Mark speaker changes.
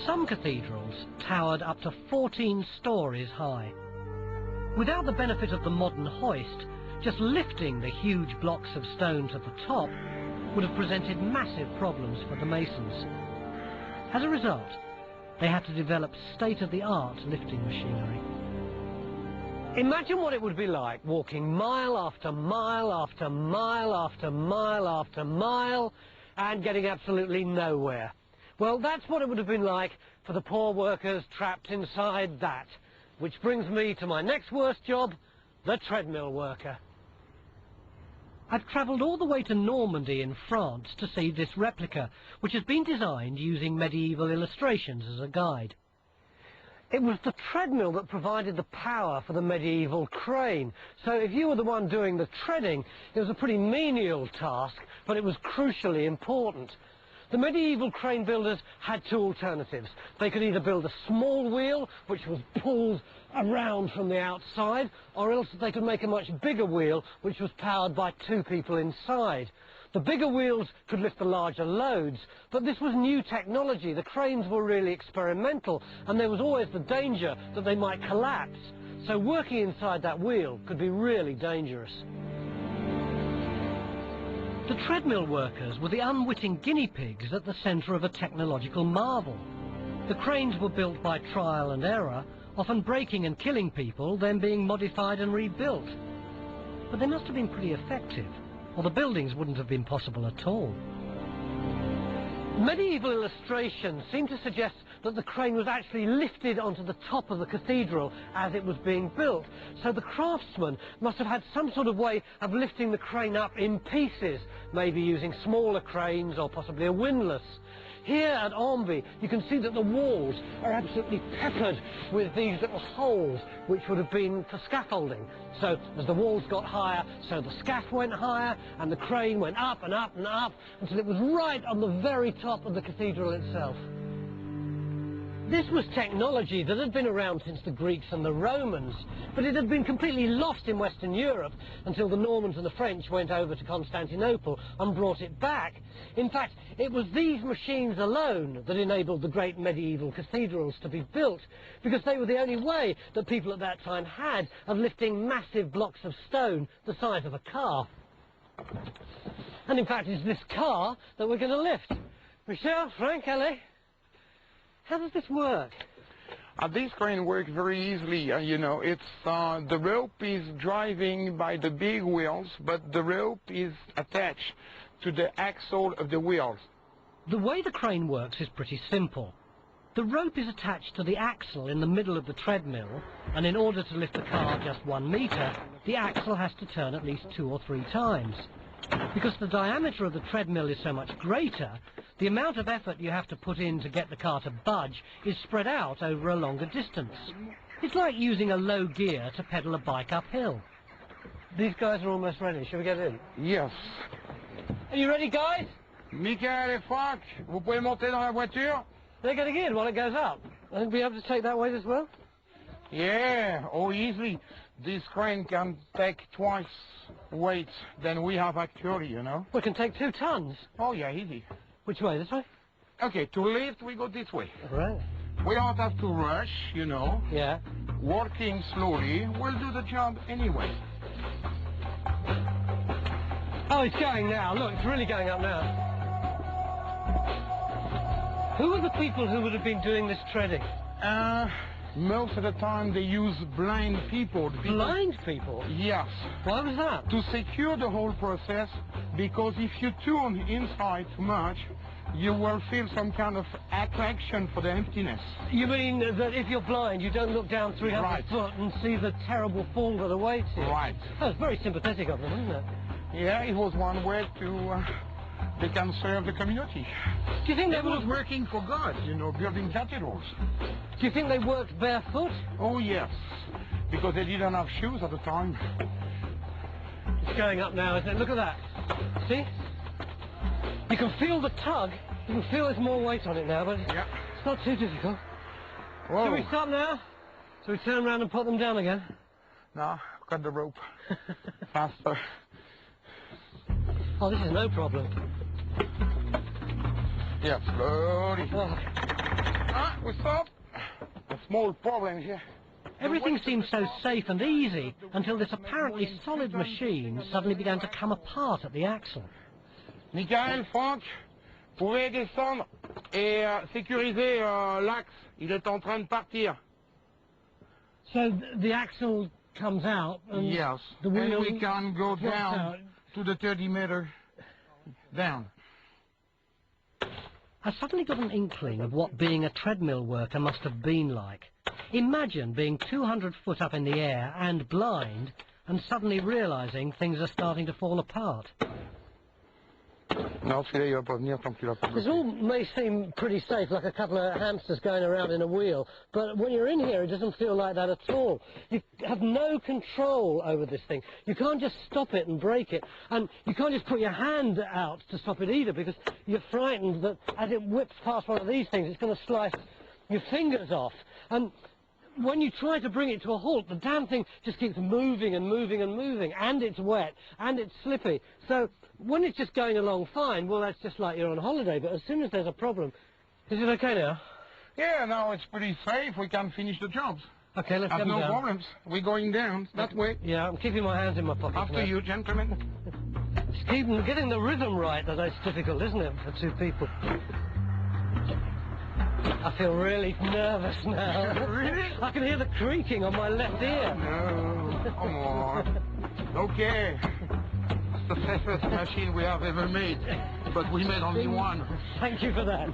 Speaker 1: Some cathedrals towered up to 14 stories high. Without the benefit of the modern hoist, just lifting the huge blocks of stone to the top would have presented massive problems for the masons. As a result, they had to develop state-of-the-art lifting machinery. Imagine what it would be like walking mile after mile after mile after mile after mile and getting absolutely nowhere. Well, that's what it would have been like for the poor workers trapped inside that. Which brings me to my next worst job, the treadmill worker. I've travelled all the way to Normandy in France to see this replica, which has been designed using medieval illustrations as a guide. It was the treadmill that provided the power for the medieval crane. So if you were the one doing the treading, it was a pretty menial task, but it was crucially important. The medieval crane builders had two alternatives. They could either build a small wheel, which was pulled around from the outside, or else they could make a much bigger wheel, which was powered by two people inside. The bigger wheels could lift the larger loads, but this was new technology. The cranes were really experimental, and there was always the danger that they might collapse. So working inside that wheel could be really dangerous. The treadmill workers were the unwitting guinea pigs at the centre of a technological marvel. The cranes were built by trial and error, often breaking and killing people, then being modified and rebuilt. But they must have been pretty effective, or the buildings wouldn't have been possible at all. Medieval illustrations seem to suggest that the crane was actually lifted onto the top of the cathedral as it was being built. So the craftsmen must have had some sort of way of lifting the crane up in pieces, maybe using smaller cranes or possibly a windlass. Here at Amby, you can see that the walls are absolutely peppered with these little holes, which would have been for scaffolding. So as the walls got higher, so the scaff went higher, and the crane went up and up and up, until it was right on the very top of the cathedral itself. This was technology that had been around since the Greeks and the Romans, but it had been completely lost in Western Europe until the Normans and the French went over to Constantinople and brought it back. In fact, it was these machines alone that enabled the great medieval cathedrals to be built, because they were the only way that people at that time had of lifting massive blocks of stone the size of a car. And in fact, it's this car that we're going to lift. Michel, Frank, Ellie, how does this work?
Speaker 2: This crane works very easily, you know. It's the rope is driving by the big wheels, but the rope is attached to the axle of the wheels.
Speaker 1: The way the crane works is pretty simple. The rope is attached to the axle in the middle of the treadmill, and in order to lift the car just 1 metre, the axle has to turn at least 2 or 3 times. Because the diameter of the treadmill is so much greater, the amount of effort you have to put in to get the car to budge is spread out over a longer distance. It's like using a low gear to pedal a bike uphill. These guys are almost ready. Shall we get in?
Speaker 2: Yes.
Speaker 1: Are you ready, guys?
Speaker 2: Michael et Franck, vous pouvez monter dans la voiture?
Speaker 1: They're getting in while it goes up. I think we'll be able to take that weight as well.
Speaker 2: Yeah, oh easily. This crane can take twice weight than we have actually, you know.
Speaker 1: We can take 2 tons.
Speaker 2: Oh yeah, easy.
Speaker 1: Which way? This way?
Speaker 2: Okay, to lift we go this way.
Speaker 1: All right.
Speaker 2: We don't have to rush, you know.
Speaker 1: Yeah.
Speaker 2: Working slowly will do the job anyway.
Speaker 1: Oh, it's going now. Look, it's really going up now. Who are the people who would have been doing this treading?
Speaker 2: Most of the time they use blind people.
Speaker 1: Blind people?
Speaker 2: Yes.
Speaker 1: Why was that?
Speaker 2: To secure the whole process, because if you turn inside too much, you will feel some kind of attraction for the emptiness.
Speaker 1: You mean that if you're blind, you don't look down 300
Speaker 2: Right.
Speaker 1: foot and see the terrible fall that awaits you?
Speaker 2: Right.
Speaker 1: That's very sympathetic of them, isn't it?
Speaker 2: Yeah, it was one way to... they can serve the community.
Speaker 1: Do you think
Speaker 2: They
Speaker 1: they
Speaker 2: was
Speaker 1: would...
Speaker 2: working for God, you know, building cathedrals.
Speaker 1: Do you think they worked barefoot?
Speaker 2: Oh yes, because they didn't have shoes at the time.
Speaker 1: It's going up now, isn't it? Look at that. See? You can feel the tug. You can feel there's more weight on it now, but
Speaker 2: Yeah.
Speaker 1: it's not too difficult.
Speaker 2: Whoa.
Speaker 1: Shall we stop now? Shall we turn around and put them down again?
Speaker 2: No, cut the rope. Faster.
Speaker 1: Oh, this is no problem.
Speaker 2: Yeah, slowly.
Speaker 1: Oh.
Speaker 2: We stop. A small problem here.
Speaker 1: Everything seemed so safe and easy until this apparently solid machine suddenly began to come apart at the axle.
Speaker 2: Michael, Franck, pouvez descendre et sécuriser l'axe. Il est en train de partir.
Speaker 1: So the axle comes out and
Speaker 2: Yes,
Speaker 1: the wheel
Speaker 2: and we can go
Speaker 1: drops
Speaker 2: down
Speaker 1: out.
Speaker 2: to the 30-meter down.
Speaker 1: I suddenly got an inkling of what being a treadmill worker must have been like. Imagine being 200 foot up in the air and blind and suddenly realizing things are starting to fall apart.
Speaker 2: Non, celui-là, il va pas venir tant que tu l'as pas
Speaker 1: This
Speaker 2: bloqué.
Speaker 1: all may seem pretty safe, like a couple of hamsters going around in a wheel, but when you're in here it doesn't feel like that at all. You have no control over this thing. You can't just stop it and break it, and you can't just put your hand out to stop it either, because you're frightened that as it whips past one of these things it's going to slice your fingers off. And when you try to bring it to a halt, the damn thing just keeps moving and moving and moving, and it's wet, and it's slippy. So when it's just going along fine, well, that's just like you're on holiday, but as soon as there's a problem... Is it okay now?
Speaker 2: Yeah, now it's pretty safe. We can finish the jobs.
Speaker 1: Okay, let's
Speaker 2: Have
Speaker 1: get
Speaker 2: no
Speaker 1: down.
Speaker 2: problems. We're going down that way.
Speaker 1: Yeah, I'm keeping my hands in my pockets.
Speaker 2: After
Speaker 1: now.
Speaker 2: you, gentlemen.
Speaker 1: Just getting the rhythm right, that's difficult, isn't it, for two people? I feel really nervous now.
Speaker 2: Really?
Speaker 1: I can hear the creaking on my left ear.
Speaker 2: No, come on. Okay. It's the safest machine we have ever made, but we made only one.
Speaker 1: Thank you for that.